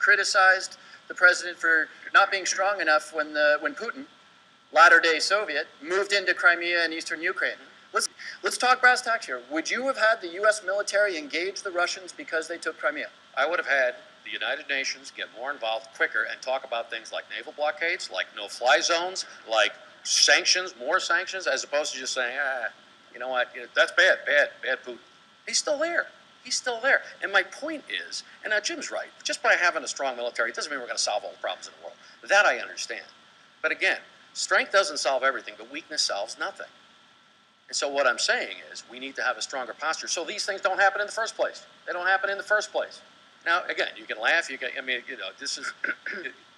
criticized the president for not being strong enough when Putin, latter-day Soviet, moved into Crimea and eastern Ukraine. Let's talk brass tacks here. Would you have had the U.S. military engage the Russians because they took Crimea? I would have had the United Nations get more involved quicker and talk about things like naval blockades, like no-fly zones, like sanctions, more sanctions, as opposed to just saying, you know what, that's bad Putin. He's still there. He's still there. And my point is, and now Jim's right, just by having a strong military, it doesn't mean we're going to solve all the problems in the world. That I understand. But again, strength doesn't solve everything, but weakness solves nothing. And so what I'm saying is we need to have a stronger posture so these things don't happen in the first place. They don't happen in the first place. Now, again, you can laugh. This is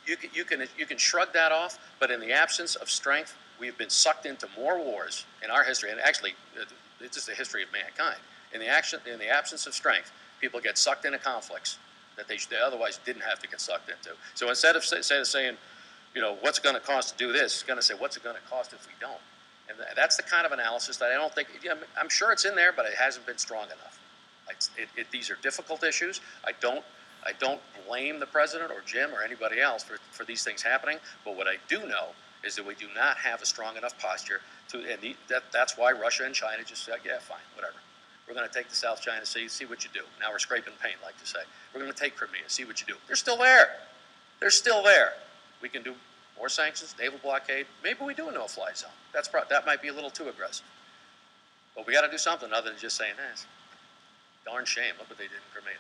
you can shrug that off. But in the absence of strength, we've been sucked into more wars in our history, and actually, it's just the history of mankind. In the absence of strength, people get sucked into conflicts that they otherwise didn't have to get sucked into. So instead of saying, what's it going to cost to do this, it's going to say, what's it going to cost if we don't? And that's the kind of analysis that I don't think, I'm sure it's in there, but it hasn't been strong enough. These are difficult issues. I don't blame the president or Jim or anybody else for these things happening. But what I do know is that we do not have a strong enough posture that's why Russia and China just said, yeah, fine, whatever. We're going to take the South China Sea, see what you do. Now we're scraping paint, like to say. We're going to take Crimea, see what you do. They're still there. They're still there. We can do more sanctions, naval blockade. Maybe we do a no-fly zone. That might be a little too aggressive. But we got to do something other than just saying, it's a darn shame. Look what they did in Crimea.